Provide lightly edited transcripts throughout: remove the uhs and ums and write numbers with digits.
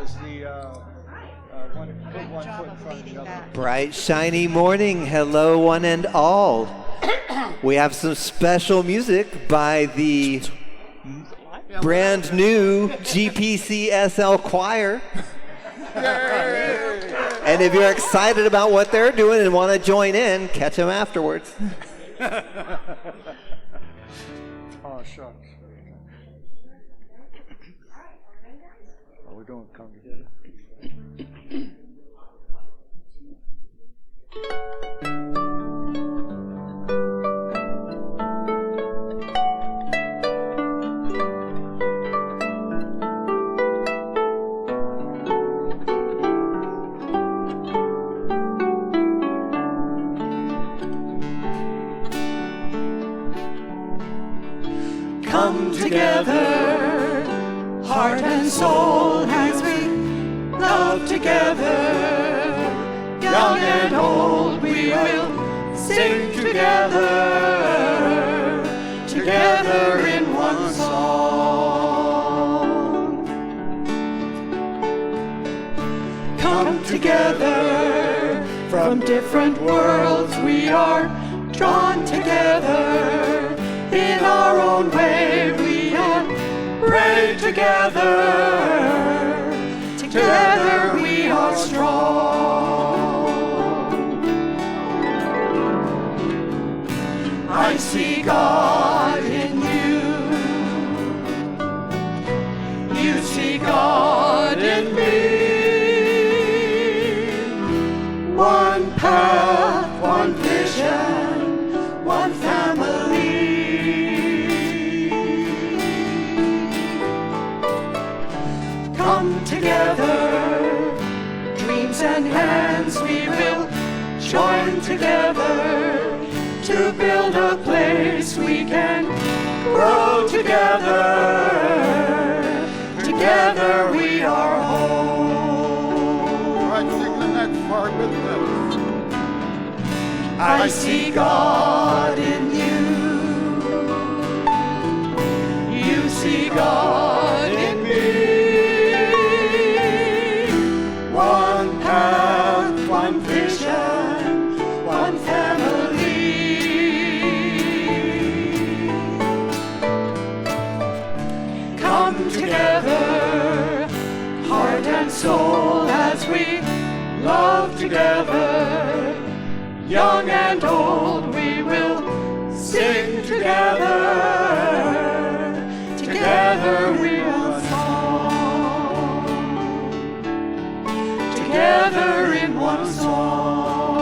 is the put one foot in front of the other. Bright, shiny morning. Hello, one and all. We have some special music by the brand new GPCSL choir. And if you're excited about what they're doing and want to join in, catch them afterwards. Oh, shucks. Are we doing come together? Come together, heart and soul, as we love together. Young and old, we will sing together, together in one song. Come together, from different worlds we are drawn together. In our own way we pray together. Together we are strong. I see God in you. You see God in me. One path, one vision, one family. Come together, dreams and hands we will join together to build a place we can grow together. Together we are home. Right, sing the next part with us. I see God in you. You see God in me. One path, one vision, one family. Come together, heart and soul, as we love together. Young and old, we will sing together. Together we will song. Together in one song.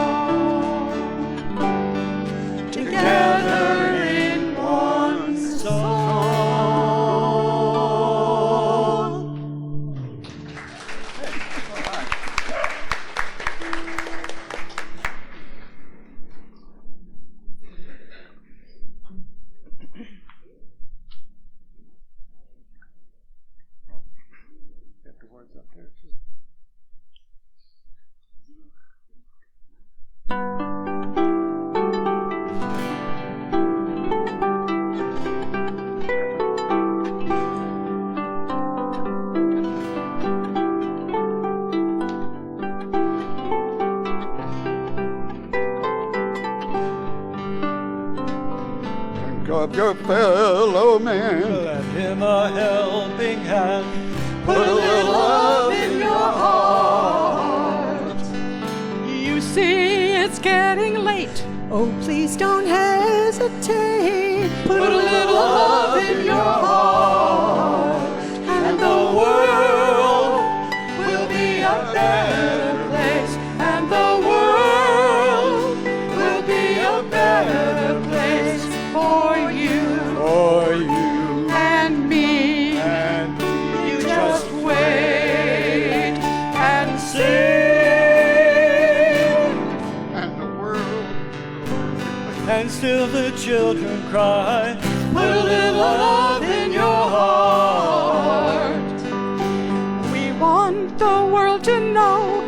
Together in one song. Get the words up there too. Think of your fellow man. Lend him a helping hand. Put a little love in your heart. You see, it's getting late. Oh, please don't hesitate. Put a little love in your heart, and the world will be a better place. And the world will be a better place for you For you and me. and You just wait and see. and the world. And still the children cry. Put a little love in your heart. We want the world to know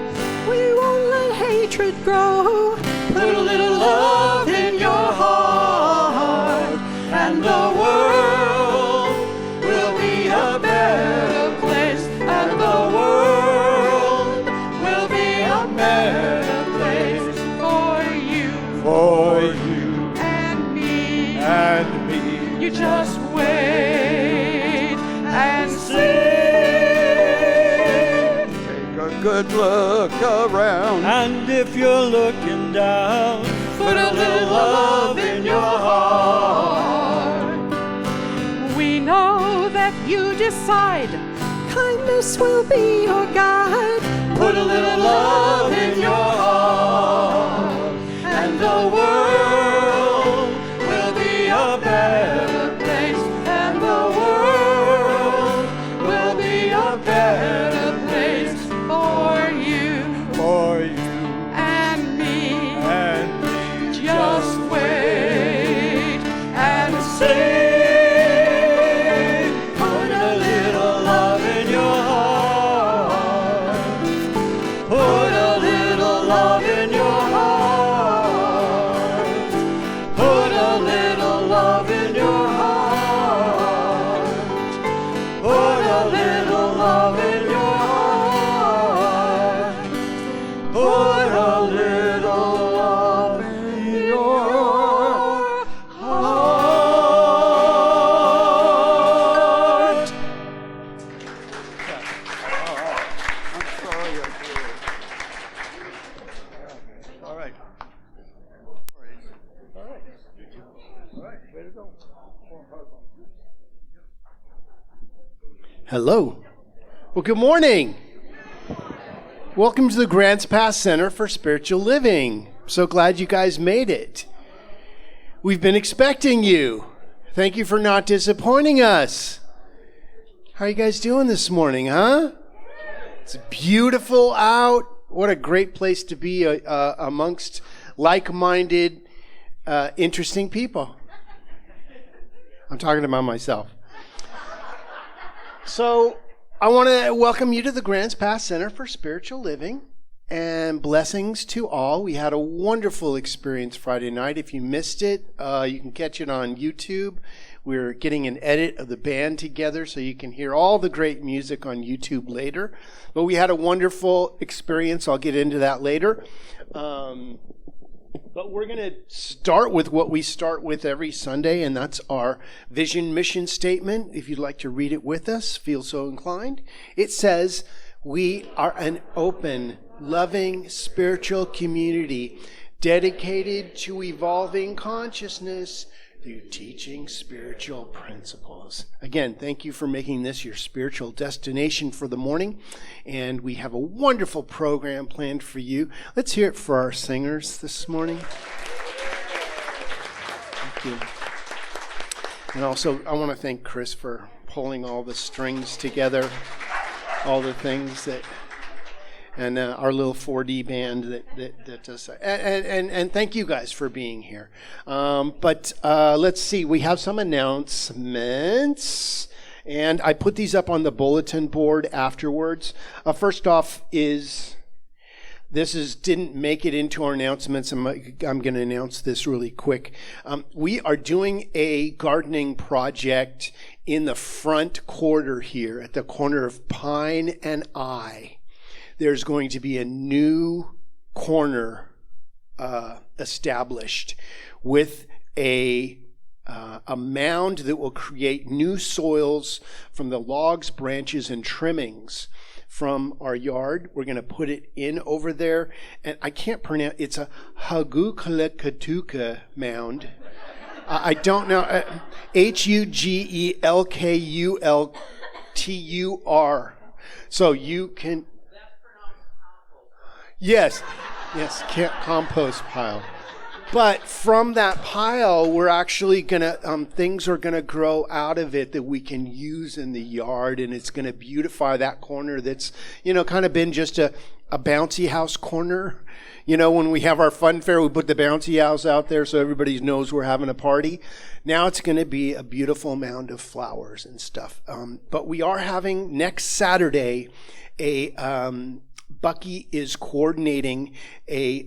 we won't let hatred grow. Put a little love in your heart, and the world will be a better place. And the world good look around. And if you're looking down, Put a little love in your heart. We know that you decide kindness will be your guide. Put a little love in your heart, and the world will be a better place. And the world will be a better place for you and me. Just wait and see. Put a little love in your heart. Put a little love in your heart. Put a little love in your heart. Put a little love in your heart. Put a little love in your heart. I'm sorry. All right. All right. Way to go. Hello. Well, good morning. Welcome to the Grants Pass Center for Spiritual Living. So glad you guys made it. We've been expecting you. Thank you for not disappointing us. How are you guys doing this morning, huh? It's beautiful out. What a great place to be amongst like-minded, interesting people. I'm talking about myself. So I want to welcome you to the Grants Pass Center for Spiritual Living, and blessings to all. We had a wonderful experience Friday night. If you missed it, you can catch it on YouTube. We're getting an edit of the band together so you can hear all the great music on YouTube later. But we had a wonderful experience. I'll get into that later. But we're going to start with what we start with every Sunday, and that's our vision mission statement. If you'd like to read it with us, feel so inclined. It says, we are an open, loving, spiritual community dedicated to evolving consciousness through teaching spiritual principles. Again, thank you for making this your spiritual destination for the morning. And we have a wonderful program planned for you. Let's hear it for our singers this morning. Thank you. And also, I want to thank Chris for pulling all the strings together, all the things that, and our little 4D band that does that. And thank you guys for being here. But let's see, we have some announcements. And I put these up on the bulletin board afterwards. First off didn't make it into our announcements. I'm going to announce this really quick. We are doing a gardening project in the front quarter here at the corner of Pine and I. There's going to be a new corner established with a mound that will create new soils from the logs, branches, and trimmings from our yard. We're going to put it in over there. And I can't pronounce, it's a Hugukalekatuka mound. I don't know. Hugelkultur. So you can... Yes, compost pile. But from that pile, we're actually gonna things are gonna grow out of it that we can use in the yard, and it's gonna beautify that corner that's kind of been just a bouncy house corner. When we have our fun fair, we put the bouncy house out there so everybody knows we're having a party. Now it's going to be a beautiful mound of flowers and stuff. But we are having next Saturday Bucky is coordinating a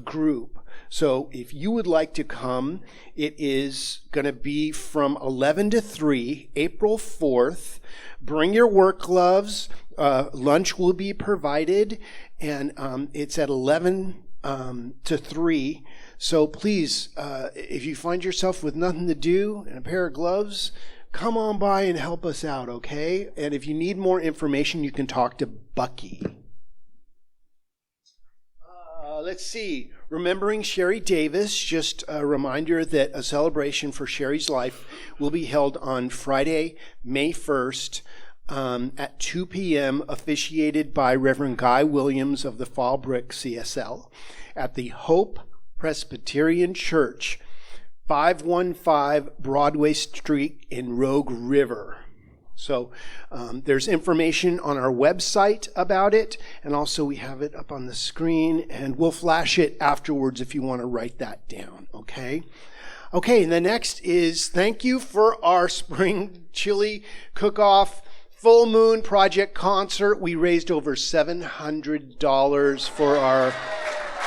group. So if you would like to come, it is going to be from 11 to 3, April 4th. Bring your work gloves. Lunch will be provided, and it's at 11 to 3. So please, if you find yourself with nothing to do and a pair of gloves, come on by and help us out, okay? And if you need more information, you can talk to Bucky. Let's see. Remembering Sherry Davis, just a reminder that a celebration for Sherry's life will be held on Friday, May 1st at 2 p.m., officiated by Reverend Guy Williams of the Fallbrook CSL at the Hope Presbyterian Church, 515 Broadway Street in Rogue River. So there's information on our website about it, and also we have it up on the screen, and we'll flash it afterwards if you want to write that down, okay? Okay, and the next is thank you for our spring chili cook-off full moon project concert. We raised over $700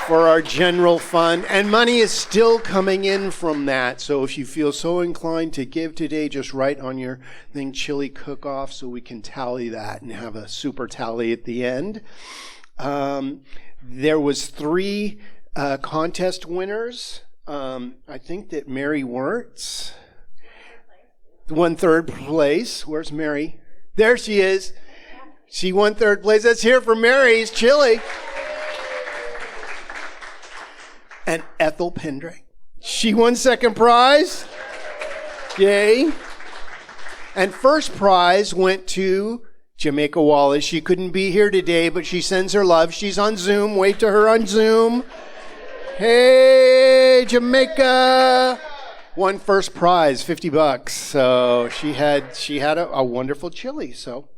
for our general fund, and money is still coming in from that. So if you feel so inclined to give today, just write on your thing chili cook-off so we can tally that and have a super tally at the end. There was 3 contest winners. I think that Mary Wirtz won 3rd place. Where's Mary? There she is. She won 3rd place. Let's hear for Mary's chili. And Ethel Pendre. She won 2nd prize. Yay. And 1st prize went to Jamaica Wallace. She couldn't be here today, but she sends her love. She's on Zoom. Wave to her on Zoom. Hey, Jamaica. Won 1st prize, $50. So she had a wonderful chili. So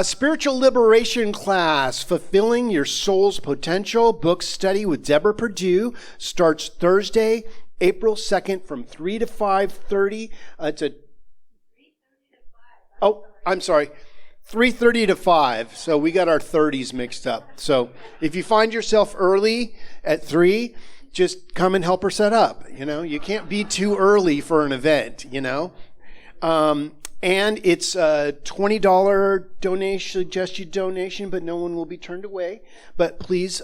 spiritual liberation class, Fulfilling Your Soul's Potential, book study with Deborah Perdue, starts Thursday, April 2nd from 3 to 5:30. It's a 3:30 to 5. So we got our 30s mixed up. So if you find yourself early at 3, just come and help her set up. You can't be too early for an event, And it's a $20 suggested donation, but no one will be turned away. But please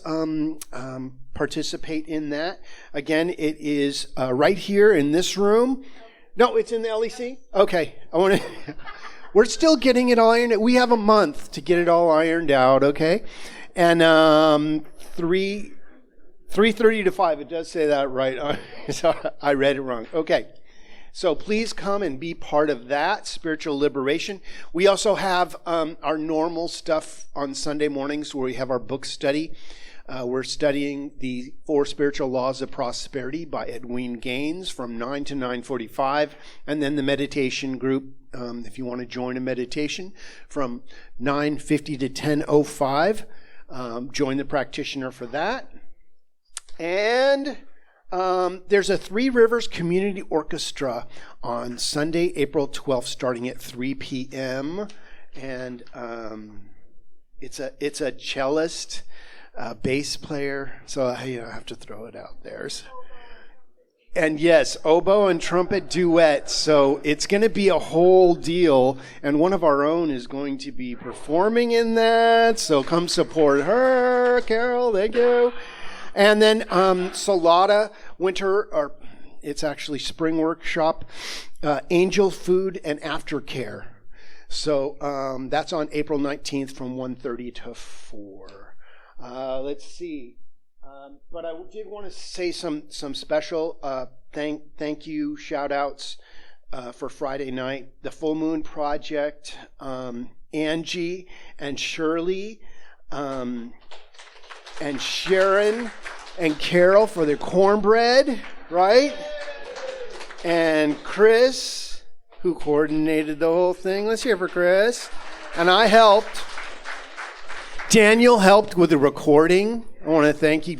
participate in that. Again, it is right here in this room. No, it's in the LEC? Okay. We're still getting it all ironed out. We have a month to get it all ironed out, okay? And 3:30 to 5. It does say that right. I read it wrong. Okay. So please come and be part of that, spiritual liberation. We also have our normal stuff on Sunday mornings where we have our book study. We're studying the 4 Spiritual Laws of Prosperity by Edwin Gaines from 9 to 9:45. And then the meditation group, if you want to join a meditation, from 9:50 to 10:05. Join the practitioner for that. And there's a 3 Rivers Community Orchestra on Sunday, April 12th, starting at 3 p.m. And it's a cellist, bass player, so I have to throw it out there. And yes, oboe and trumpet duet. So it's going to be a whole deal, and one of our own is going to be performing in that. So come support her, Carol. Thank you. And then Salada Winter, or it's actually Spring Workshop, Angel Food and Aftercare. So that's on April 19th from 1:30 to 4. Let's see. But I did want to say some special thank you shout outs for Friday night. The Full Moon Project, Angie and Shirley, and Sharon and Carol for their cornbread, right? And Chris, who coordinated the whole thing. Let's hear for Chris. And I helped. Daniel helped with the recording. I want to thank you.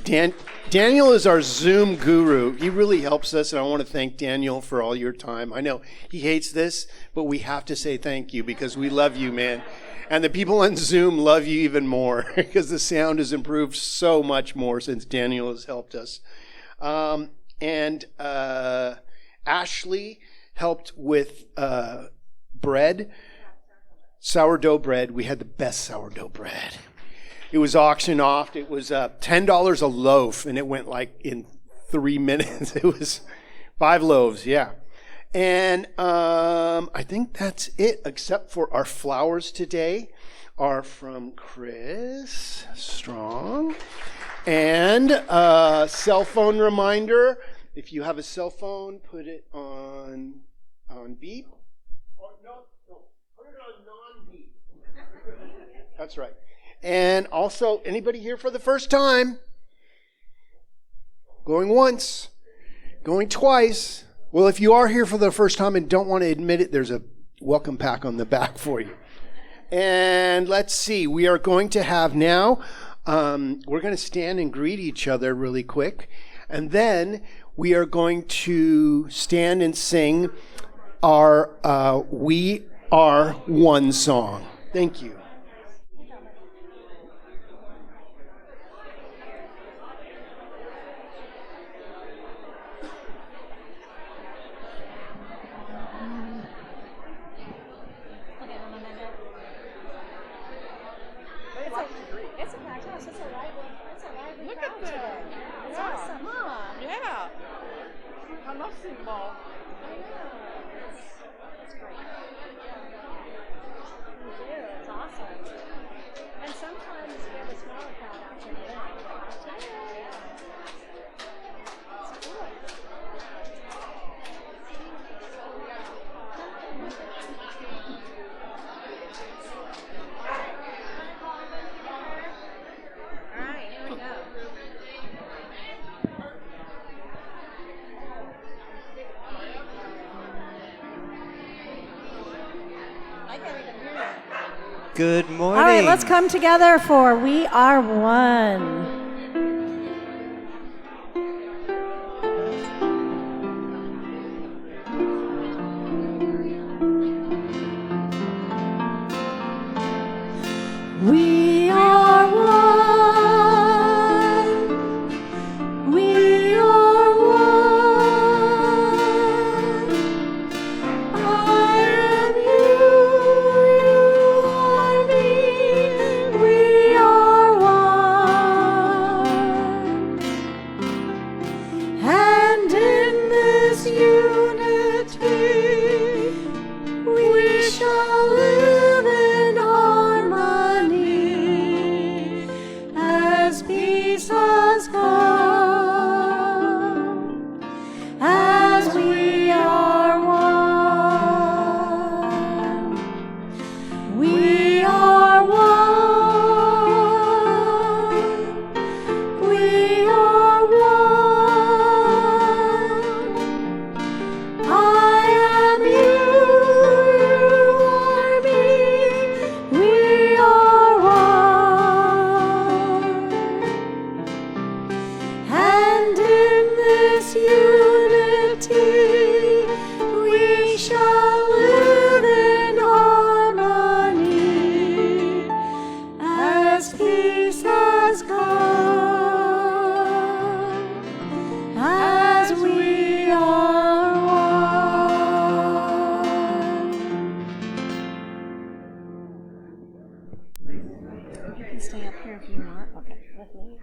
Daniel is our Zoom guru. He really helps us, and I want to thank Daniel for all your time. I know he hates this, but we have to say thank you because we love you, man. And the people on Zoom love you even more because the sound has improved so much more since Daniel has helped us. And Ashley helped with bread, sourdough bread. We had the best sourdough bread. It was auctioned off. It was $10 a loaf, and it went like in 3 minutes. It was 5 loaves, yeah. And I think that's it, except for our flowers today are from Chris Strong. And cell phone reminder, if you have a cell phone, put it on beep. Oh, no, put it on non-beep. That's right. And also, anybody here for the first time? Going once, going twice. Well, if you are here for the first time and don't want to admit it, there's a welcome pack on the back for you. And let's see, we are going to have now, we're going to stand and greet each other really quick. And then we are going to stand and sing our We Are One song. Thank you. It's a packed house. It's a lively crowd today. It's awesome, huh? Yeah. I love seeing ball. I know. It's great. We do. It's awesome. And sometimes we have a smaller crowd out here today. It's cool. All right, here we go. I can't even hear you. Good morning. All right, let's come together for We Are One. We are one. We are one. I am you, you are me. We are one. And in this unity, we shall live in harmony as peace has come, as we are one. We are one. We are one. I am you, you are me. We are one. And in this unity, we shall live in harmony as peace has come, as we are one. You can stay up here if you want. Okay, with me.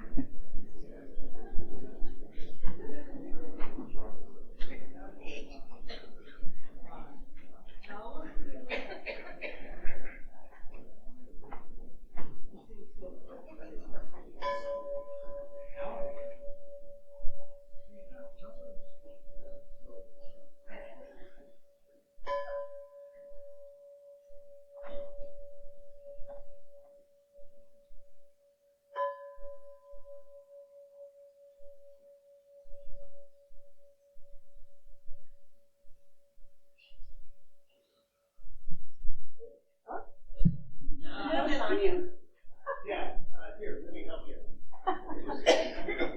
Yeah, here, let me help you.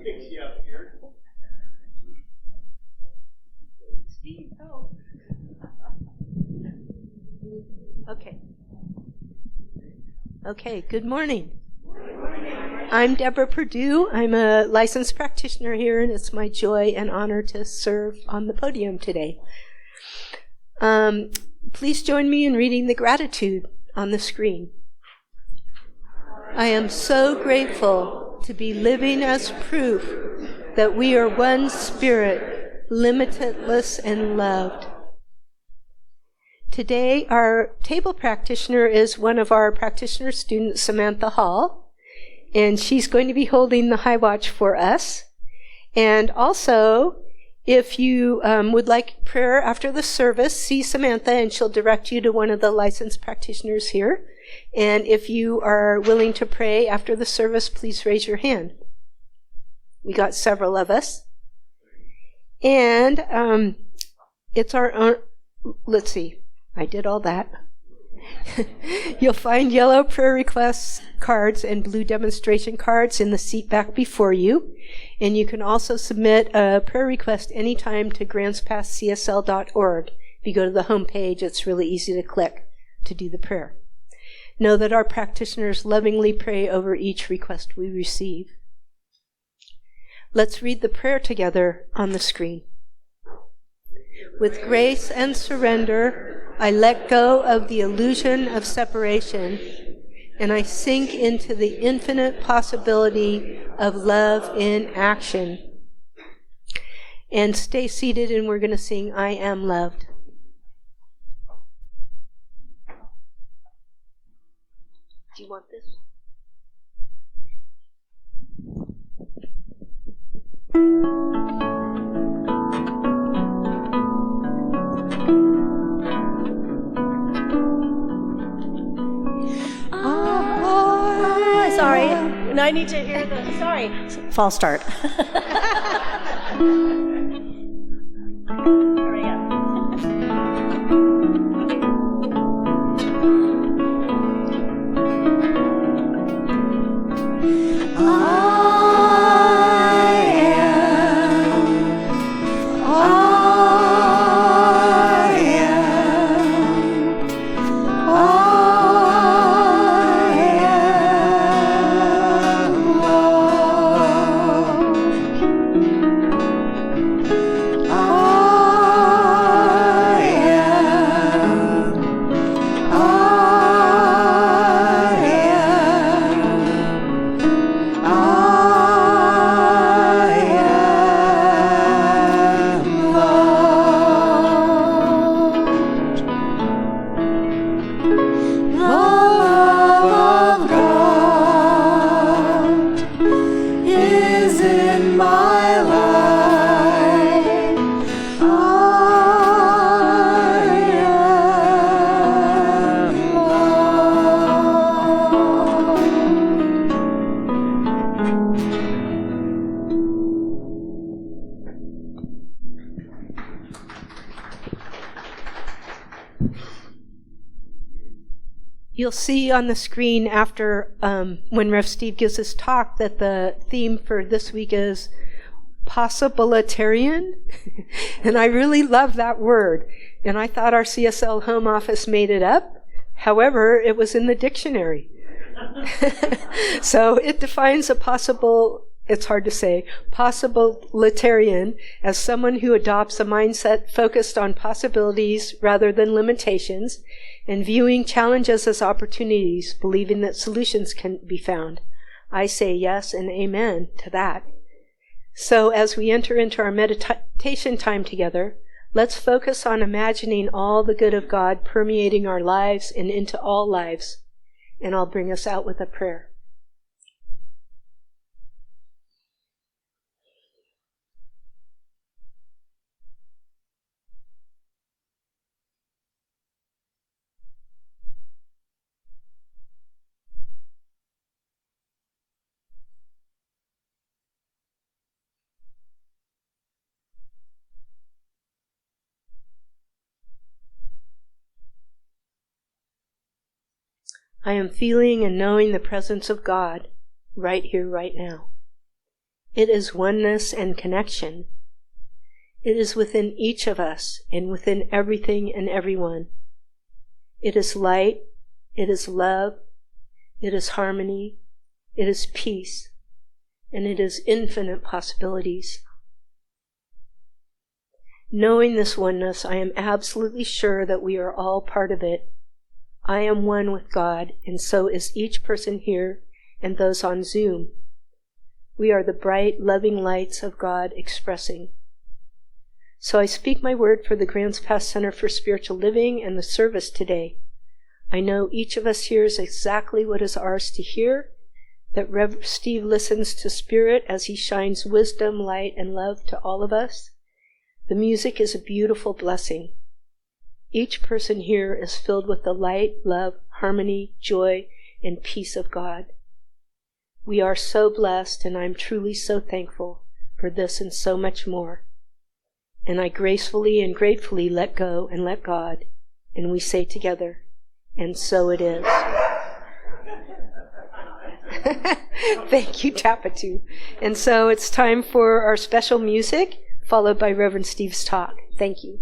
Fix you up here. Steve, help. Okay. Okay, good morning. I'm Deborah Perdue. I'm a licensed practitioner here, and it's my joy and honor to serve on the podium today. Please join me in reading the gratitude on the screen. I am so grateful to be living as proof that we are one spirit, limitless and loved. Today, our table practitioner is one of our practitioner students, Samantha Hall, and she's going to be holding the high watch for us. And also, if you would like prayer after the service, see Samantha and she'll direct you to one of the licensed practitioners here. And if you are willing to pray after the service, please raise your hand. We got several of us. And it's our own, let's see, I did all that. You'll find yellow prayer request cards and blue demonstration cards in the seat back before you. And you can also submit a prayer request anytime to grantspasscsl.org. If you go to the home page, it's really easy to click to do the prayer. Know that our practitioners lovingly pray over each request we receive. Let's read the prayer together on the screen. With grace and surrender, I let go of the illusion of separation, and I sink into the infinite possibility of love in action. And stay seated, and we're going to sing I Am Loved. Do you want this? Sorry, and I need to hear the. Sorry, false start. Here we You'll see on the screen after when Rev Steve gives his talk that the theme for this week is Possibilitarian. And I really love that word. And I thought our CSL home office made it up. However, it was in the dictionary. So it defines a possible, it's hard to say, possibilitarian as someone who adopts a mindset focused on possibilities rather than limitations, and viewing challenges as opportunities, believing that solutions can be found. I say yes and amen to that. So as we enter into our meditation time together, let's focus on imagining all the good of God permeating our lives and into all lives. And I'll bring us out with a prayer. I am feeling and knowing the presence of God right here, right now. It is oneness and connection. It is within each of us and within everything and everyone. It is light. It is love. It is harmony. It is peace. And it is infinite possibilities. Knowing this oneness, I am absolutely sure that we are all part of it. I am one with God, and so is each person here and those on Zoom. We are the bright, loving lights of God expressing. So I speak my word for the Grants Pass Center for Spiritual Living and the service today. I know each of us hears exactly what is ours to hear, that Rev. Steve listens to Spirit as he shines wisdom, light, and love to all of us. The music is a beautiful blessing. Each person here is filled with the light, love, harmony, joy, and peace of God. We are so blessed, and I'm truly so thankful for this and so much more. And I gracefully and gratefully let go and let God, and we say together, and so it is. Thank you, Tapatu. And so it's time for our special music, followed by Reverend Steve's talk. Thank you.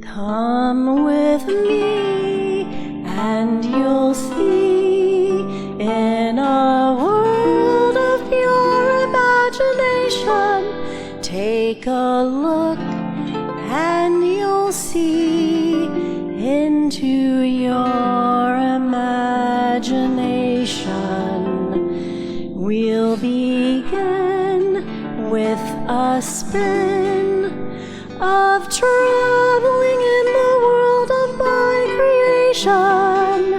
Come with me and you'll see in a world of pure imagination. Take a look and you'll see into your imagination. We'll begin with a spin of traveling in the world of my creation,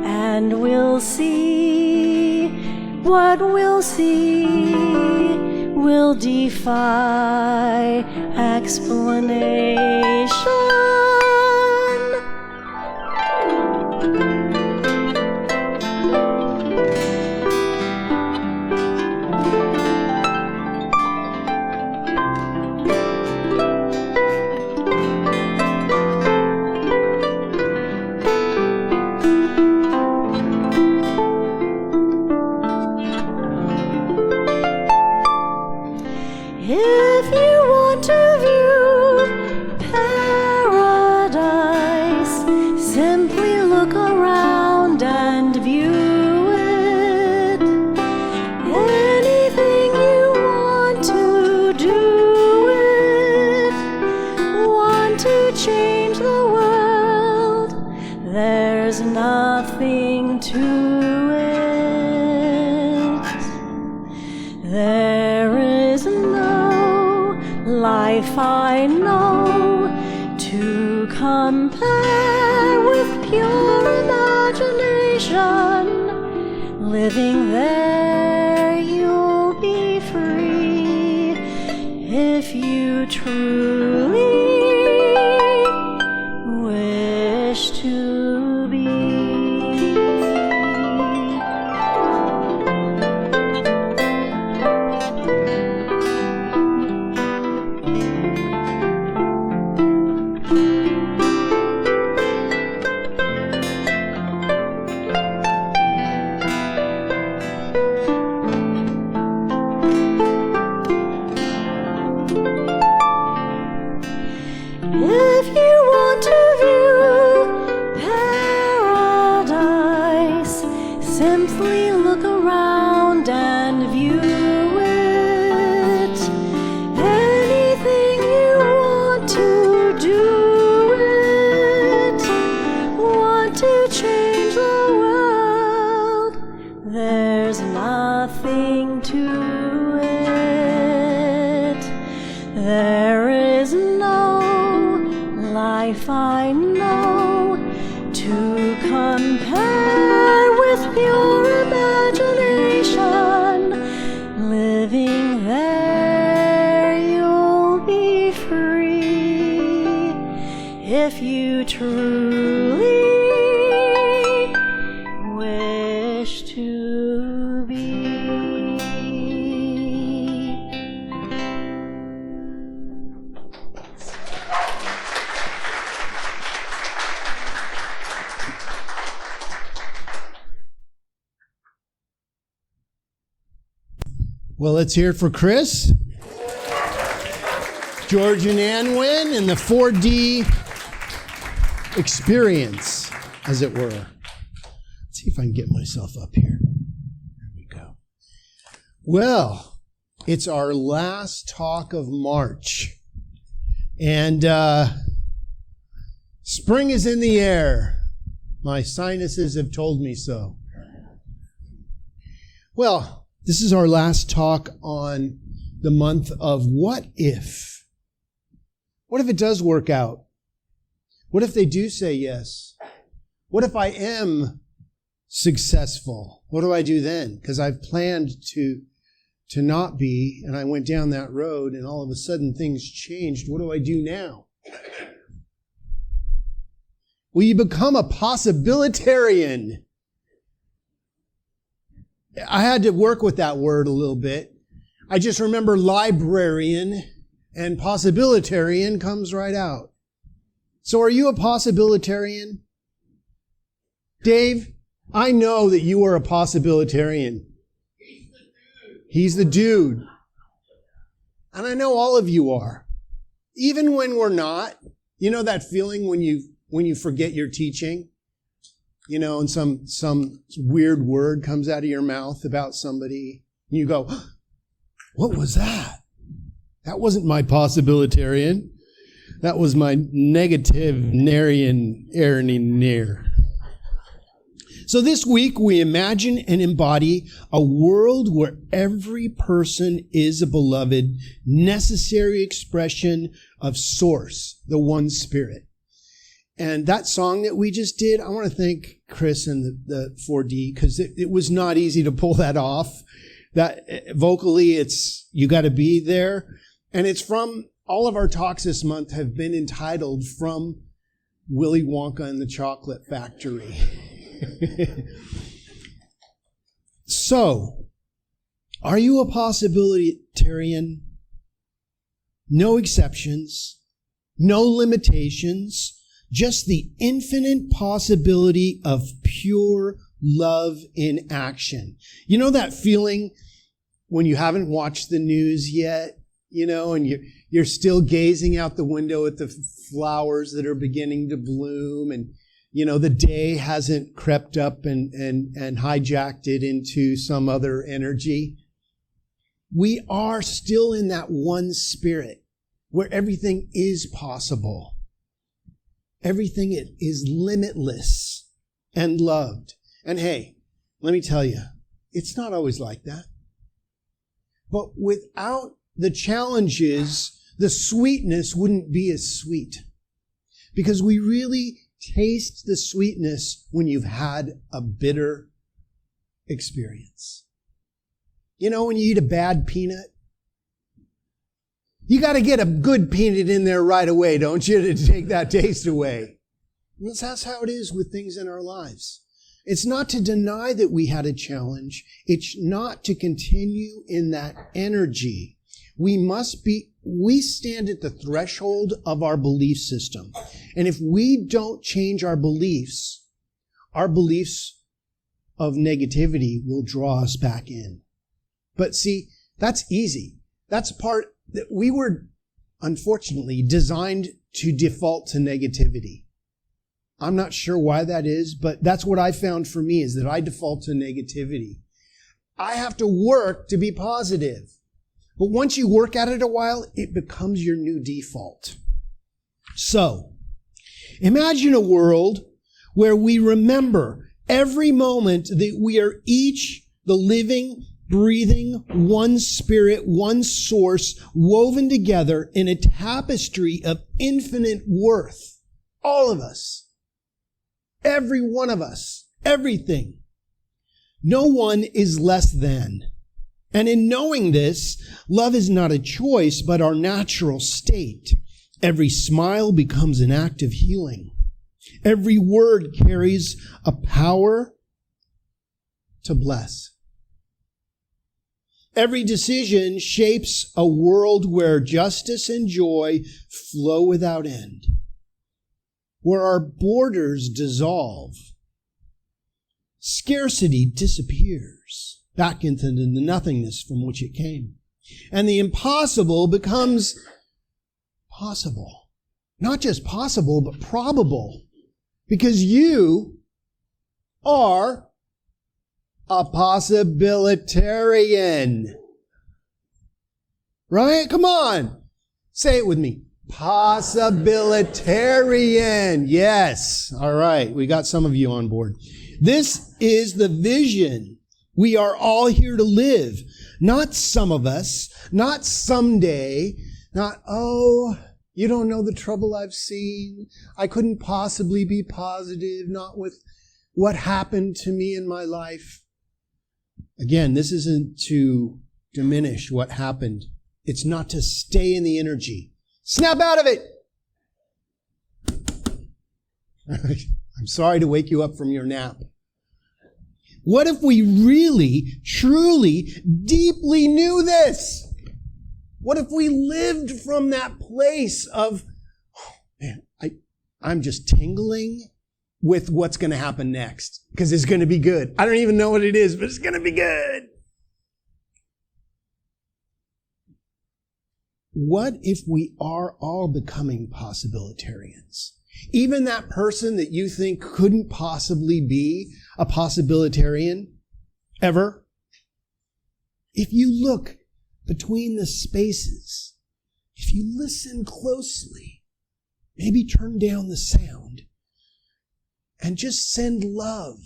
and we'll see what we'll see will defy explanation. If you want to view paradise, simply look around and view it. Anything you want to do it. Want to change the world, there's nothing to it. There is no life I know to compare with pure imagination. Living there you'll be free if you truly wish to be. If you want to view paradise, simply look around and view it. Anything you want to do it. Want to change the world, there's nothing to it. There is no life I know to compare with pure imagination. Living there you'll be free if you truly wish to be. Well, let's hear it for Chris, George and Anwin, and the 4D experience, as it were. Let's see if I can get myself up here. There we go. Well, it's our last talk of March. And spring is in the air. My sinuses have told me so. Well, this is our last talk on the month of what if. What if it does work out? What if they do say yes? What if I am successful? What do I do then? Because I've planned to not be, and I went down that road, and all of a sudden things changed. What do I do now? Will you become a possibilitarian? I had to work with that word a little bit. I just remember librarian, and possibilitarian comes right out. So are you a possibilitarian? Dave, I know that you are a possibilitarian. He's the dude. And I know all of you are. Even when we're not. You know that feeling when you forget your teaching? You know, and some weird word comes out of your mouth about somebody. And you go, what was that? That wasn't my possibilitarian. That was my negativarian near. So this week we imagine and embody a world where every person is a beloved, necessary expression of Source, the one Spirit. And that song that we just did, I want to thank Chris and the 4D, because it was not easy to pull that off. That vocally, you got to be there. And it's from, all of our talks this month have been entitled From Willy Wonka and the Chocolate Factory. So, are you a possibilitarian? No exceptions, no limitations, just the infinite possibility of pure love in action. You know that feeling when you haven't watched the news yet, you know, and you're still gazing out the window at the flowers that are beginning to bloom, and you know, the day hasn't crept up and hijacked it into some other energy. We are still in that one Spirit where everything is possible. Everything is limitless and loved. And hey, let me tell you, it's not always like that. But without the challenges, the sweetness wouldn't be as sweet. Because we really taste the sweetness when you've had a bitter experience. You know, when you eat a bad peanut, you got to get a good peanut in there right away, don't you, to take that taste away. And that's how it is with things in our lives. It's not to deny that we had a challenge. It's not to continue in that energy. We stand at the threshold of our belief system. And if we don't change our beliefs of negativity will draw us back in. But see, that's easy. That's part that we were, unfortunately, designed to default to negativity. I'm not sure why that is, but that's what I found for me, is that I default to negativity. I have to work to be positive. But once you work at it a while, it becomes your new default. So, imagine a world where we remember every moment that we are each the living, breathing, one Spirit, one Source, woven together in a tapestry of infinite worth. All of us. Every one of us. Everything. No one is less than. And in knowing this, love is not a choice, but our natural state. Every smile becomes an act of healing. Every word carries a power to bless. Every decision shapes a world where justice and joy flow without end, where our borders dissolve, scarcity disappears, back into the nothingness from which it came. And the impossible becomes possible. Not just possible, but probable. Because you are a possibilitarian. Right? Come on. Say it with me. Possibilitarian. Yes. All right. We got some of you on board. This is the vision. We are all here to live. Not some of us. Not someday. Not, oh, you don't know the trouble I've seen. I couldn't possibly be positive. Not with what happened to me in my life. Again, this isn't to diminish what happened. It's not to stay in the energy. Snap out of it! I'm sorry to wake you up from your nap. What if we really, truly, deeply knew this? What if we lived from that place of, oh, man, I'm just tingling with what's going to happen next because it's going to be good. I don't even know what it is, but it's going to be good. What if we are all becoming possibilitarians? Even that person that you think couldn't possibly be a possibilitarian ever? If you look between the spaces, if you listen closely, maybe turn down the sound and just send love,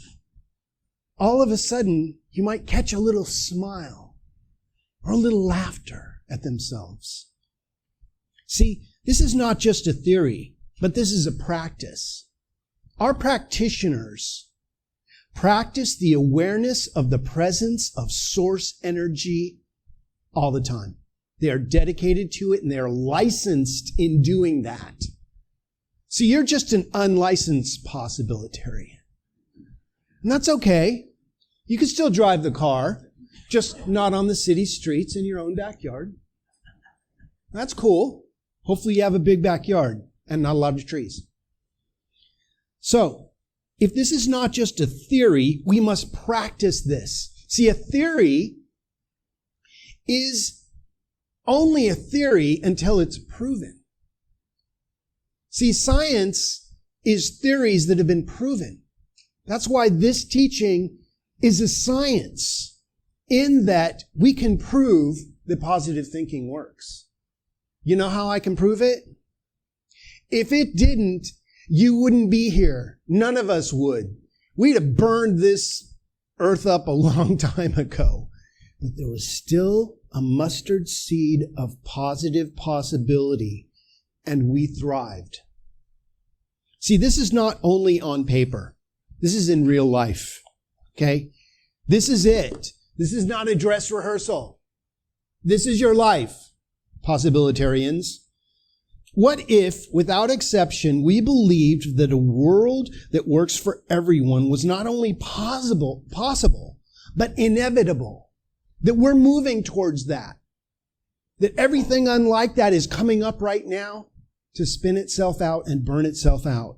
all of a sudden you might catch a little smile or a little laughter at themselves. See, this is not just a theory, but this is a practice. Our practitioners practice the awareness of the presence of source energy all the time. They are dedicated to it and they are licensed in doing that. So you're just an unlicensed possibilitarian. And that's okay. You can still drive the car, just not on the city streets in your own backyard. That's cool. Hopefully you have a big backyard and not a lot of trees. So, if this is not just a theory, we must practice this. See, a theory is only a theory until it's proven. See, science is theories that have been proven. That's why this teaching is a science, in that we can prove that positive thinking works. You know how I can prove it? If it didn't, you wouldn't be here. None of us would. We'd have burned this earth up a long time ago. But there was still a mustard seed of positive possibility, and we thrived. See, this is not only on paper. This is in real life. Okay? This is it. This is not a dress rehearsal. This is your life, possibilitarians. What if, without exception, we believed that a world that works for everyone was not only possible, but inevitable? That we're moving towards that. That everything unlike that is coming up right now to spin itself out and burn itself out.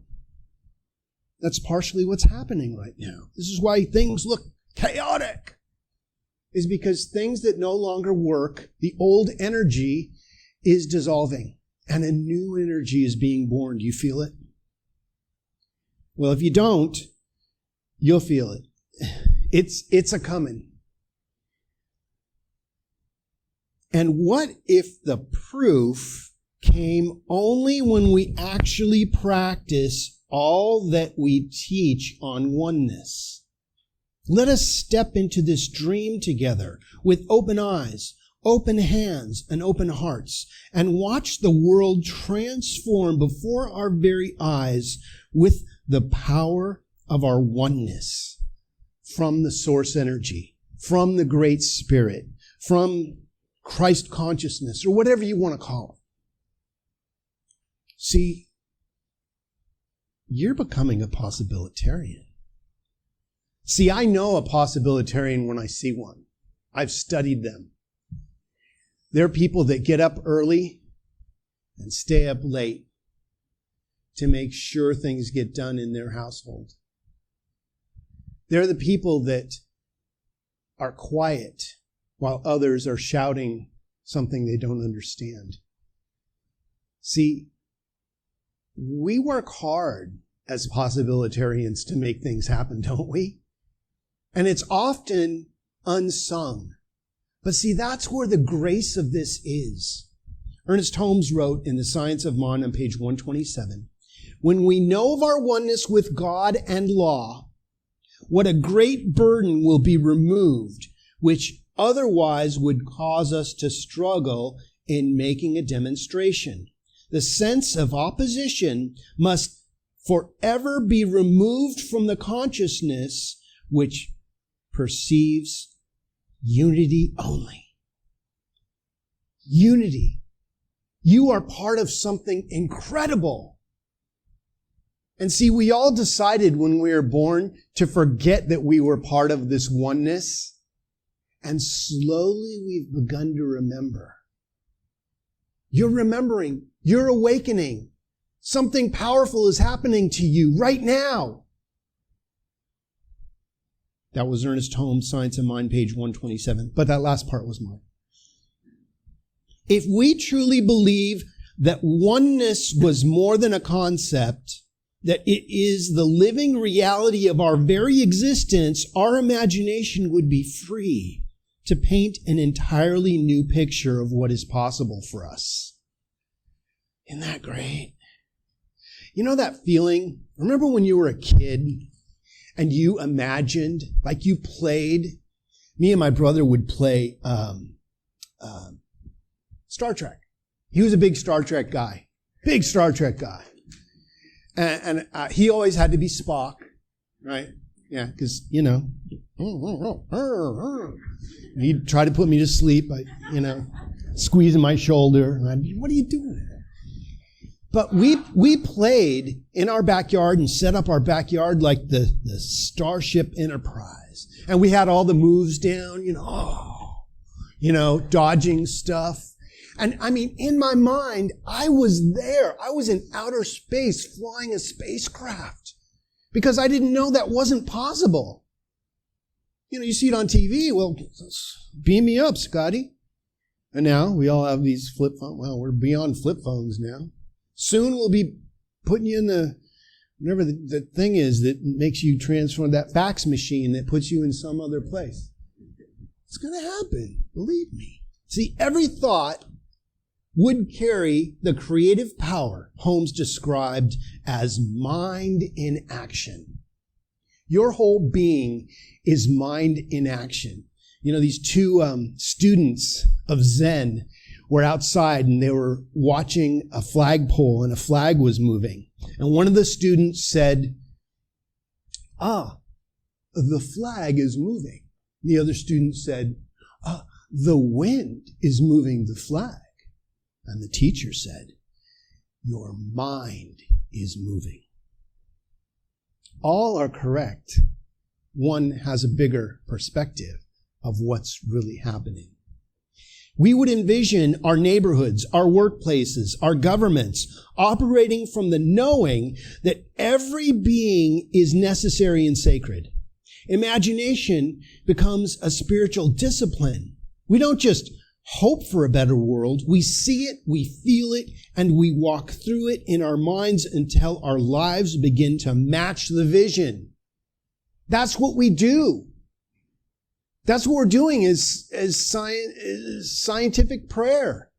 That's partially what's happening right now. This is why things look chaotic. Is because things that no longer work, the old energy is dissolving and a new energy is being born. Do you feel it? Well, if you don't, you'll feel it. It's a coming. And what if the proof came only when we actually practice all that we teach on oneness? Let us step into this dream together with open eyes, open hands, and open hearts, and watch the world transform before our very eyes with the power of our oneness from the source energy, from the Great Spirit, from Christ consciousness, or whatever you want to call it. See, you're becoming a possibilitarian. See, I know a possibilitarian when I see one. I've studied them. They're people that get up early and stay up late to make sure things get done in their household. They're the people that are quiet while others are shouting something they don't understand. See, we work hard as possibilitarians to make things happen, don't we? And it's often unsung. But see, that's where the grace of this is. Ernest Holmes wrote in The Science of Mind on page 127, when we know of our oneness with God and law, what a great burden will be removed, which otherwise would cause us to struggle in making a demonstration. The sense of opposition must forever be removed from the consciousness which perceives unity only. Unity. You are part of something incredible. And see, we all decided when we were born to forget that we were part of this oneness. And slowly we've begun to remember. You're remembering. You're awakening. Something powerful is happening to you right now. That was Ernest Holmes' Science of Mind, page 127. But that last part was mine. If we truly believe that oneness was more than a concept, that it is the living reality of our very existence, our imagination would be free to paint an entirely new picture of what is possible for us. Isn't that great? You know that feeling? Remember when you were a kid and you imagined, like you played? Me and my brother would play Star Trek. He was a big Star Trek guy. Big Star Trek guy. And he always had to be Spock, right? Yeah, because, you know, he'd try to put me to sleep by, squeezing my shoulder. What are you doing? But we played in our backyard and set up our backyard like the Starship Enterprise. And we had all the moves down, dodging stuff. And I mean, in my mind, I was there. I was in outer space flying a spacecraft because I didn't know that wasn't possible. You see it on TV. Well, beam me up, Scotty. And now we all have these flip phones. Well, we're beyond flip phones now. Soon we'll be putting you in whatever the thing is that makes you transform, that fax machine that puts you in some other place. It's going to happen. Believe me. See, every thought would carry the creative power Holmes described as mind in action. Your whole being is mind in action. These two students of Zen were outside and they were watching a flagpole and a flag was moving. And one of the students said, the flag is moving. The other student said, the wind is moving the flag. And the teacher said, your mind is moving. All are correct. One has a bigger perspective of what's really happening. We would envision our neighborhoods, our workplaces, our governments operating from the knowing that every being is necessary and sacred. Imagination becomes a spiritual discipline. We don't just hope for a better world. We see it, we feel it, and we walk through it in our minds until our lives begin to match the vision. That's what we do. That's what we're doing is scientific prayer.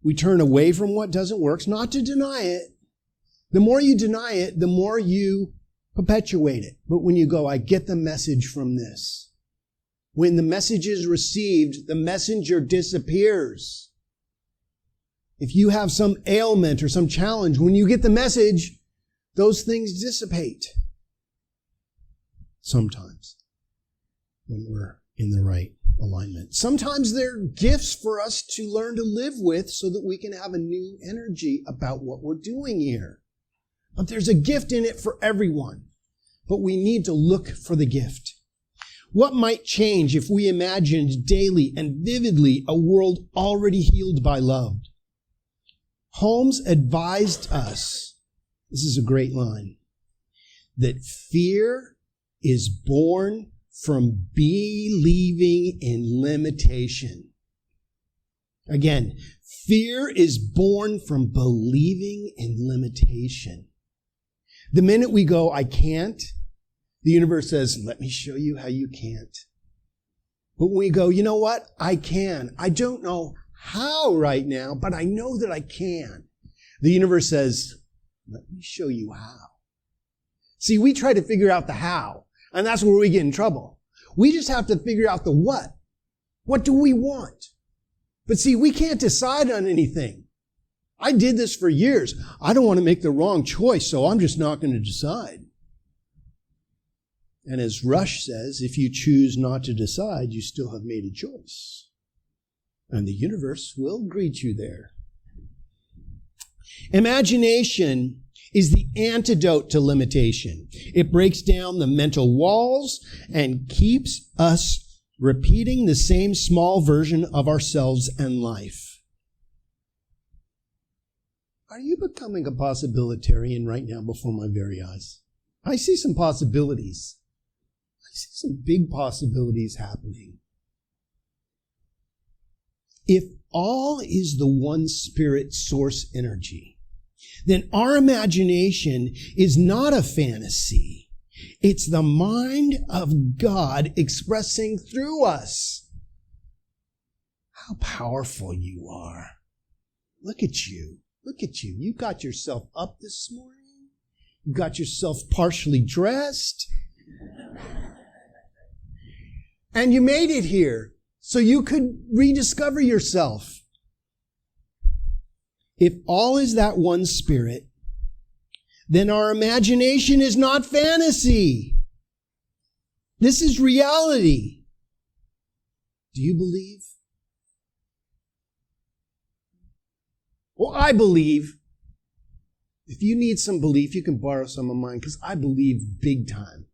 We turn away from what doesn't work, it's not to deny it. The more you deny it, the more you perpetuate it. But when you go, I get the message from this. When the message is received, the messenger disappears. If you have some ailment or some challenge, when you get the message, those things dissipate. Sometimes, when we're in the right alignment. Sometimes they're gifts for us to learn to live with so that we can have a new energy about what we're doing here. But there's a gift in it for everyone. But we need to look for the gift. What might change if we imagined daily and vividly a world already healed by love? Holmes advised us, this is a great line, that fear is born from believing in limitation. Again, fear is born from believing in limitation. The minute we go, I can't, the universe says, let me show you how you can't. But when we go, you know what? I can. I don't know how right now, but I know that I can. The universe says, let me show you how. See, we try to figure out the how, and that's where we get in trouble. We just have to figure out the what. What do we want? But see, we can't decide on anything. I did this for years. I don't want to make the wrong choice, so I'm just not going to decide. And as Rush says, if you choose not to decide, you still have made a choice. And the universe will greet you there. Imagination is the antidote to limitation. It breaks down the mental walls and keeps us repeating the same small version of ourselves and life. Are you becoming a possibilitarian right now before my very eyes? I see some possibilities. I see some big possibilities happening. If all is the one spirit source energy, then our imagination is not a fantasy. It's the mind of God expressing through us. How powerful you are. Look at you. Look at you. You got yourself up this morning. You got yourself partially dressed. And you made it here so you could rediscover yourself. If all is that one spirit, then our imagination is not fantasy. This is reality. Do you believe? Well, I believe. If you need some belief, you can borrow some of mine, because I believe big time.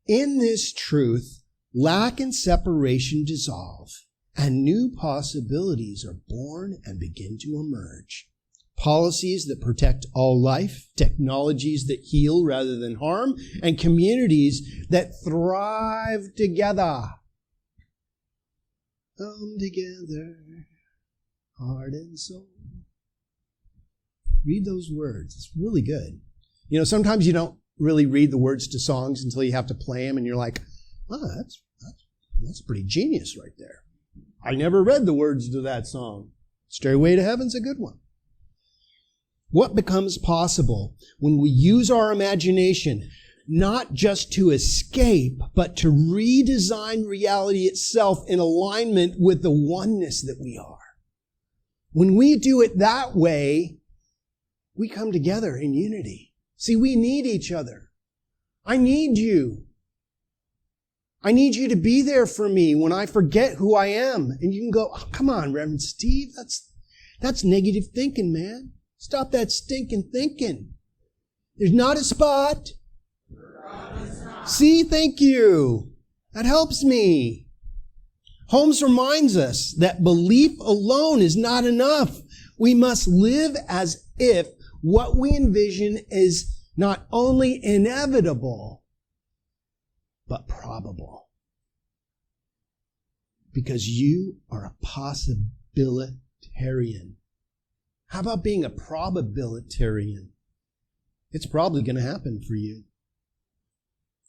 In this truth, lack and separation dissolve, and new possibilities are born and begin to emerge. Policies that protect all life, technologies that heal rather than harm, and communities that thrive together. Come together, heart and soul. Read those words. It's really good. You know, sometimes you don't really read the words to songs until you have to play them, and you're like, oh, that's pretty genius right there. I never read the words to that song. Stairway to Heaven's a good one. What becomes possible when we use our imagination not just to escape, but to redesign reality itself in alignment with the oneness that we are? When we do it that way, we come together in unity. See, we need each other. I need you. I need you to be there for me when I forget who I am. And you can go, oh, come on, Reverend Steve, that's negative thinking, man. Stop that stinking thinking. There's not a spot. See, thank you. That helps me. Holmes reminds us that belief alone is not enough. We must live as if what we envision is not only inevitable, but probable. Because you are a possibilitarian. How about being a probabilitarian? It's probably going to happen for you.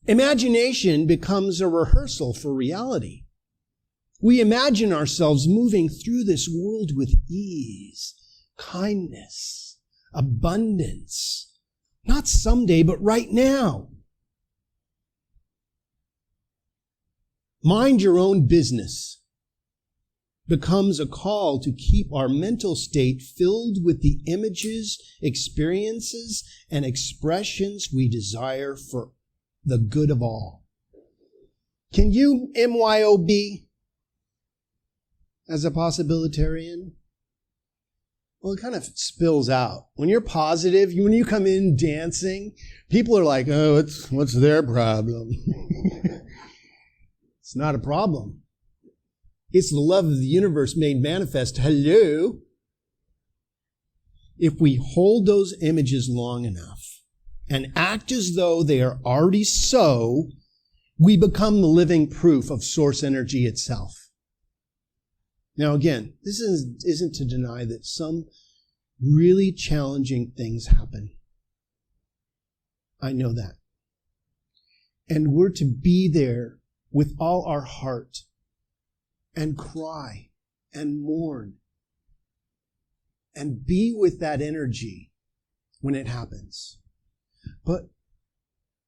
Imagination becomes a rehearsal for reality. We imagine ourselves moving through this world with ease, kindness, abundance. Not someday, but right now. Mind your own business becomes a call to keep our mental state filled with the images, experiences, and expressions we desire for the good of all. Can you MYOB as a possibilitarian? Well, it kind of spills out. When you're positive, when you come in dancing, people are like, oh, what's their problem? It's not a problem. It's the love of the universe made manifest. Hello. If we hold those images long enough, and act as though they are already so, we become the living proof of source energy itself. Now again, this isn't to deny that some really challenging things happen. I know that. And we're to be there with all our heart and cry and mourn and be with that energy when it happens. But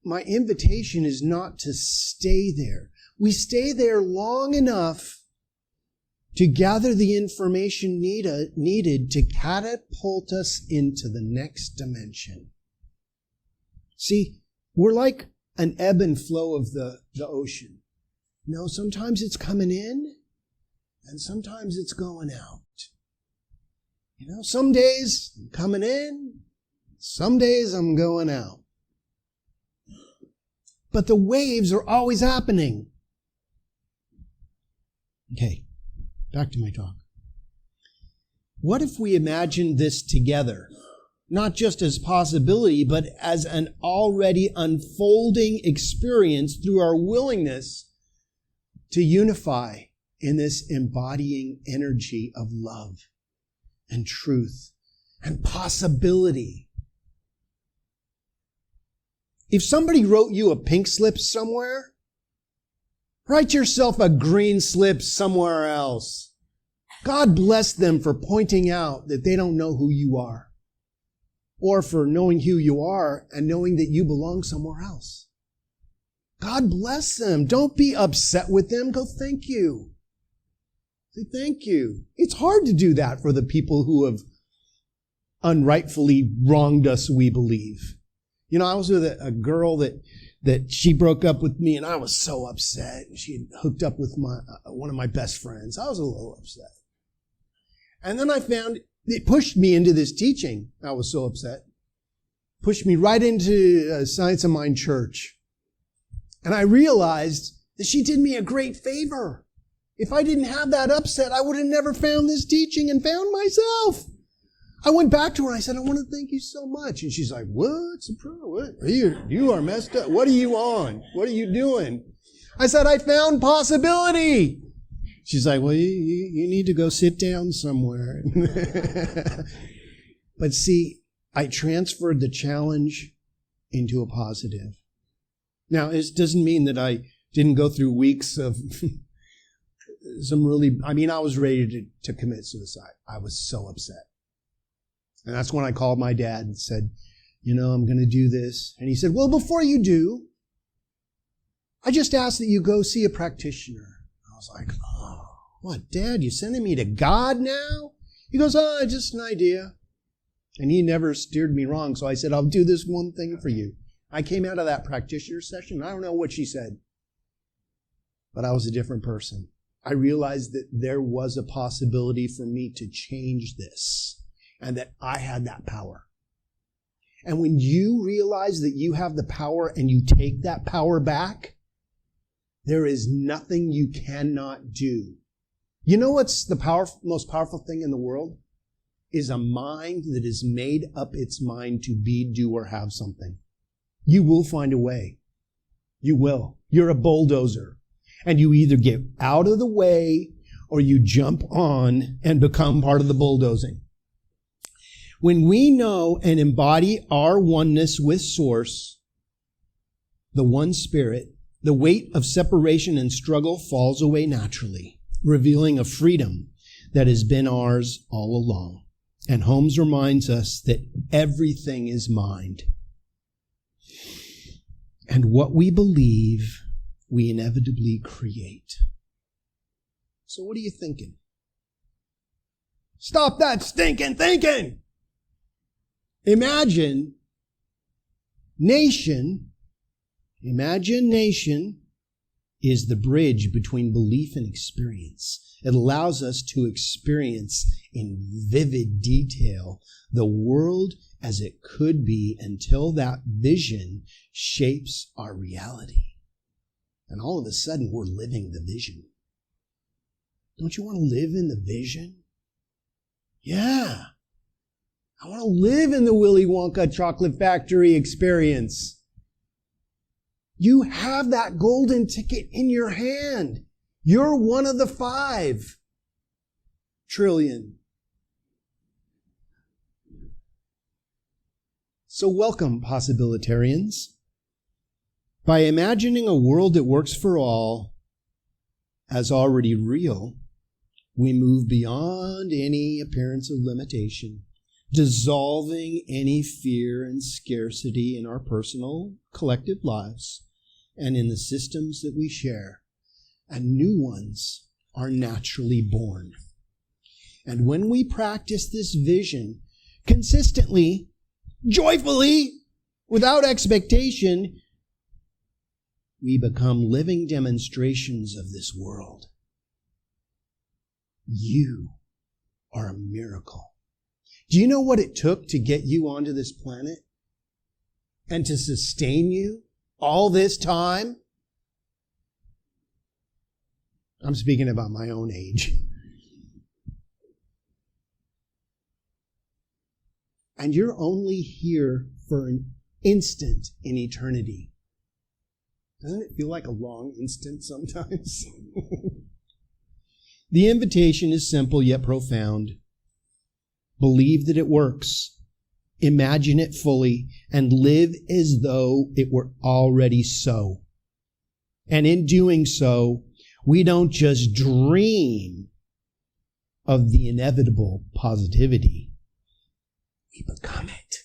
my invitation is not to stay there. We stay there long enough to gather the information needed to catapult us into the next dimension. See, we're like an ebb and flow of the ocean. You know, sometimes it's coming in and sometimes it's going out. You know, some days I'm coming in, some days I'm going out. But the waves are always happening. Okay, back to my talk. What if we imagined this together? Not just as possibility, but as an already unfolding experience through our willingness to unify in this embodying energy of love and truth and possibility. If somebody wrote you a pink slip somewhere, write yourself a green slip somewhere else. God bless them for pointing out that they don't know who you are, or for knowing who you are and knowing that you belong somewhere else. God bless them. Don't be upset with them. Go, thank you. Say thank you. It's hard to do that for the people who have unrightfully wronged us, we believe. You know, I was with a girl that she broke up with me, and I was so upset. She had hooked up with one of my best friends. I was a little upset. And then I found it pushed me into this teaching. I was so upset. Pushed me right into Science of Mind Church. And I realized that she did me a great favor. If I didn't have that upset, I would have never found this teaching and found myself. I went back to her and I said, I want to thank you so much. And she's like, what's the problem? What? You are messed up. What are you on? What are you doing? I said, I found possibility. She's like, well, you need to go sit down somewhere. But see, I transferred the challenge into a positive. Now, it doesn't mean that I didn't go through weeks of I was ready to commit suicide. I was so upset. And that's when I called my dad and said, you know, I'm going to do this. And he said, well, before you do, I just ask that you go see a practitioner. I was like, oh, what, Dad, you sending me to God now? He goes, oh, just an idea. And he never steered me wrong. So I said, I'll do this one thing for you. I came out of that practitioner session. I don't know what she said, but I was a different person. I realized that there was a possibility for me to change this and that I had that power. And when you realize that you have the power and you take that power back, there is nothing you cannot do. You know what's the most powerful thing in the world? Is a mind that has made up its mind to be, do, or have something. You will find a way. You will. You're a bulldozer. And you either get out of the way or you jump on and become part of the bulldozing. When we know and embody our oneness with Source, the one Spirit, the weight of separation and struggle falls away naturally, revealing a freedom that has been ours all along. And Holmes reminds us that everything is mind. And what we believe, we inevitably create. So what are you thinking? Stop that stinking thinking! Imagination is the bridge between belief and experience. It allows us to experience in vivid detail the world as it could be until that vision shapes our reality. And all of a sudden, we're living the vision. Don't you want to live in the vision? Yeah. I want to live in the Willy Wonka chocolate factory experience. You have that golden ticket in your hand. You're one of the 5 trillion. So welcome, Possibilitarians. By imagining a world that works for all as already real, we move beyond any appearance of limitation, dissolving any fear and scarcity in our personal, collective lives and in the systems that we share, and new ones are naturally born. And when we practice this vision consistently, joyfully, without expectation, we become living demonstrations of this world. You are a miracle. Do you know what it took to get you onto this planet and to sustain you all this time? I'm speaking about my own age. And you're only here for an instant in eternity. Doesn't it feel like a long instant sometimes? The invitation is simple yet profound. Believe that it works. Imagine it fully and live as though it were already so. And in doing so, we don't just dream of the inevitable positivity. We become it.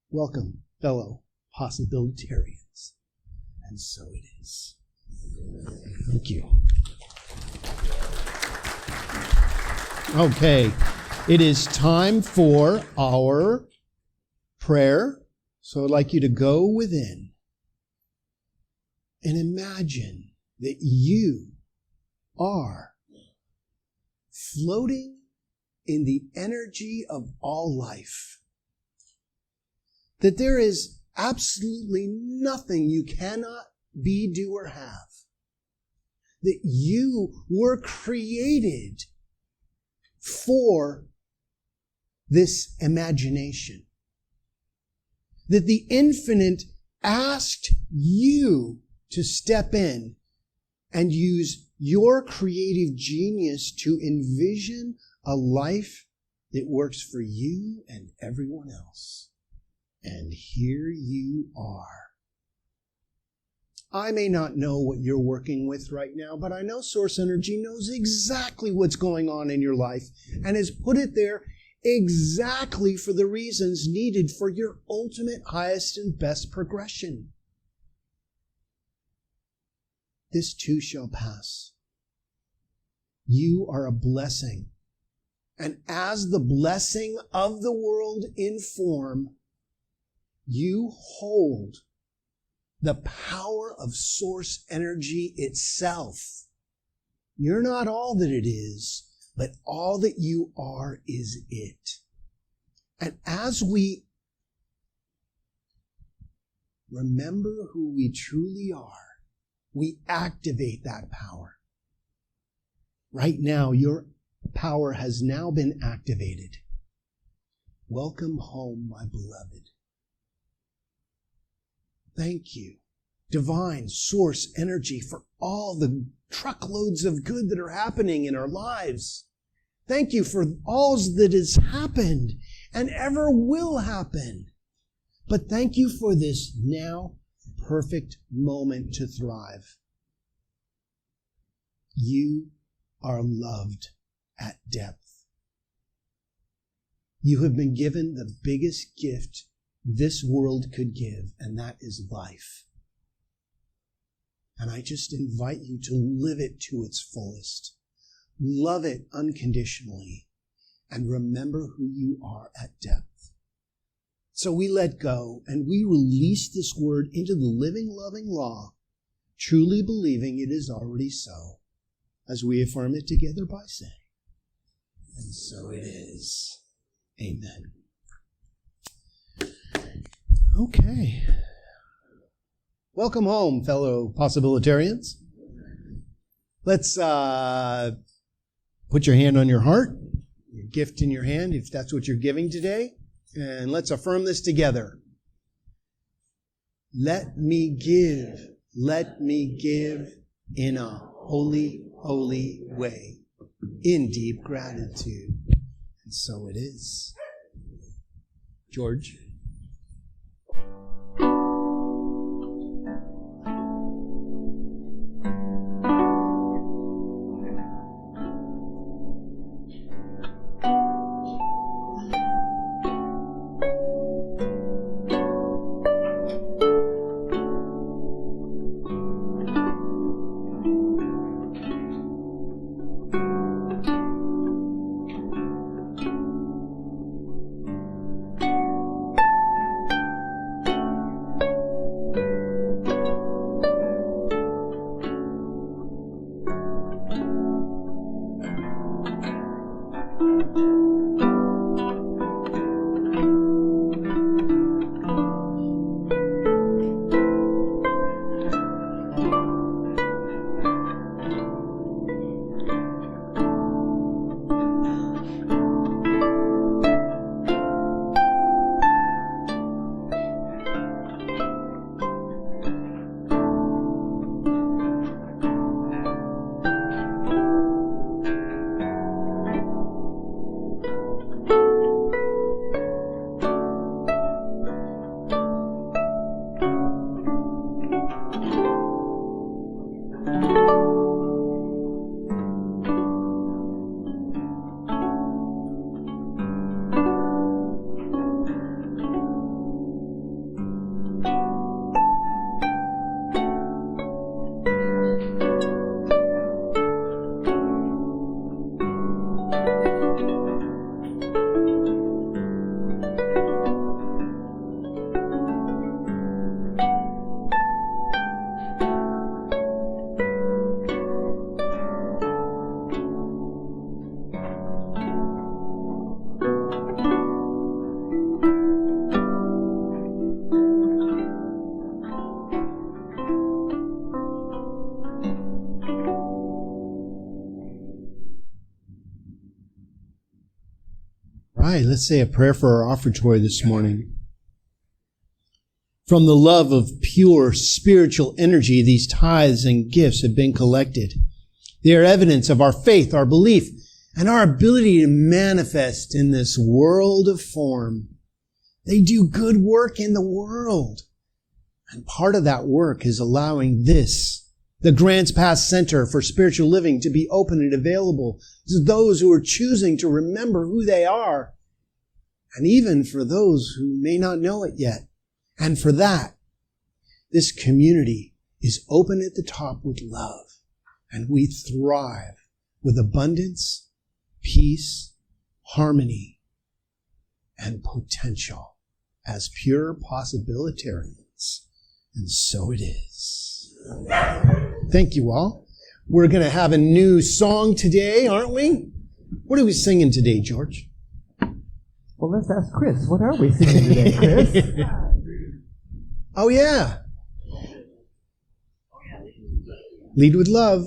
Welcome, fellow Possibilitarians. And so it is. Thank you. Okay, it is time for our prayer. So I'd like you to go within and imagine that you are floating in the energy of all life. That there is absolutely nothing you cannot be, do, or have. That you were created for this imagination. That the infinite asked you to step in and use your creative genius to envision a life that works for you and everyone else. And here you are. I may not know what you're working with right now, but I know Source Energy knows exactly what's going on in your life and has put it there exactly for the reasons needed for your ultimate, highest, and best progression. This too shall pass. You are a blessing. And as the blessing of the world in form, you hold the power of source energy itself. You're not all that it is, but all that you are is it. And as we remember who we truly are, we activate that power. Right now, your power has now been activated. Welcome home, my beloved. Thank you, divine source energy, for all the truckloads of good that are happening in our lives. Thank you for all that has happened and ever will happen. But thank you for this now perfect moment to thrive. You are loved at depth. You have been given the biggest gift this world could give, and that is life. And I just invite you to live it to its fullest. Love it unconditionally, and remember who you are at depth. So we let go, and we release this word into the living, loving law, truly believing it is already so, as we affirm it together by saying, and so it is. Amen. Okay. Welcome home, fellow Possibilitarians. Let's put your hand on your heart your gift in your hand, if that's what you're giving today. And let's affirm this together. Let me give in a holy, holy way, in deep gratitude. And so it is. George. Right, let's say a prayer for our offertory this morning. From the love of pure spiritual energy, these tithes and gifts have been collected. They are evidence of our faith, our belief, and our ability to manifest in this world of form. They do good work in the world. And part of that work is allowing this, the Grants Pass Center for Spiritual Living, to be open and available to those who are choosing to remember who they are, and even for those who may not know it yet. And for that, this community is open at the top with love, and we thrive with abundance, peace, harmony, and potential as pure possibilitarians. And so it is. Thank you all. We're going to have a new song today, aren't we? What are we singing today, George? Well, let's ask Chris. What are we singing today, Chris? Oh, yeah. Lead with love.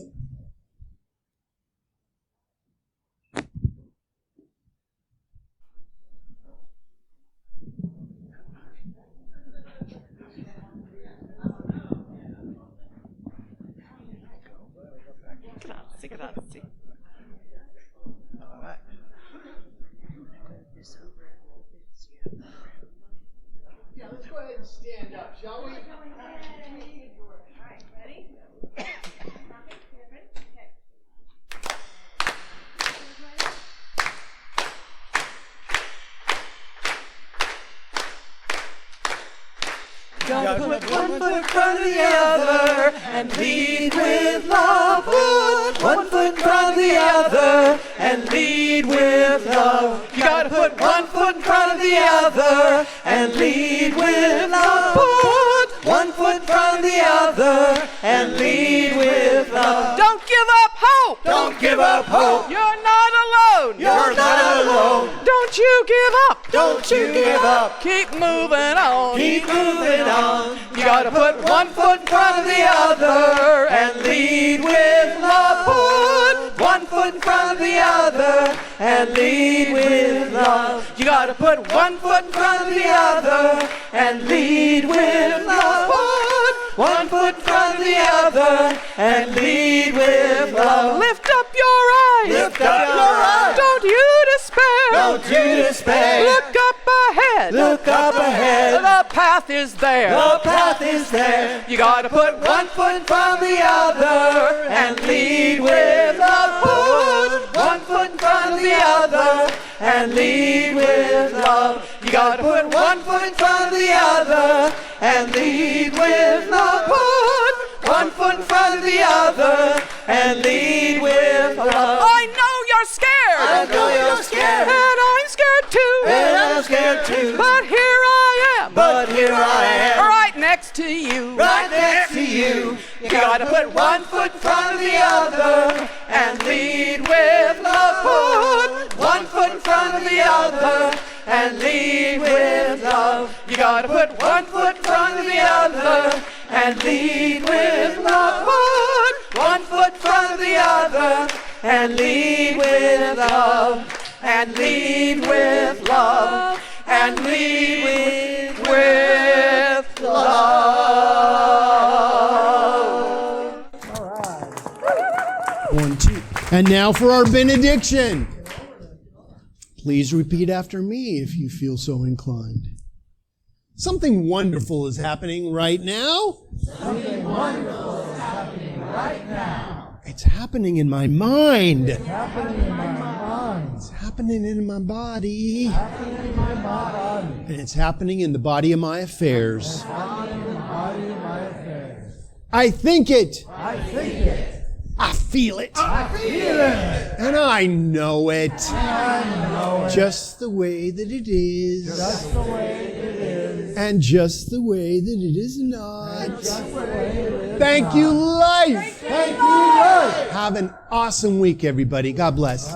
Yeah, let's go ahead and stand up, shall we? Gotta put one foot in front of the other and lead with love. Put one foot in front of the other and lead with love. You gotta put one foot in front of the other and lead with love. Put one foot in front of the other and lead with love. Don't give up hope. Don't give up hope. You're not alone. You're not alone. Don't you give up. Don't you give up. Keep moving on. Keep moving on. You gotta put one foot in front of the other and lead with love. Put one foot in front of the other and lead with love. You gotta put one foot in front of the other and lead with love. One foot in front of the other and lead with love. Lift up your eyes. Lift up your eyes. Don't you despair. Don't you despair. Look up ahead. Look up ahead. The path is there. The path is there. You gotta put one foot in front of the other and lead with love. Put one foot in front of the other and lead with love. You gotta put one foot in front of the other and lead with love. Put one foot in front of the other and lead with love. I know you're scared. I know you're scared. And I'm scared too. And I'm scared too. But here I am. But here I am. Right next to you. Right next to you. You gotta put one foot in front of the other and lead with love. Put one foot in front of the other and lead with love. You gotta put one foot in front of the other and lead with love. Put one foot in front of the other and lead with love. And lead with love. And lead with love. 1, 2. And now for our benediction. Please repeat after me if you feel so inclined. Something wonderful is happening right now. Something wonderful is happening right now. It's happening in my mind. It's happening in my mind. It's happening in my body. It's happening in my body. And it's happening in the body of my affairs. It's happening in the body of my affairs. I think it. I think it. I feel it. I feel it. And I know it. I know it. Just the way that it is. Just the way it is. And just the way that it is not. Just the way it is. Thank you, life. Thank you, Lord. Have an awesome week, everybody. God bless.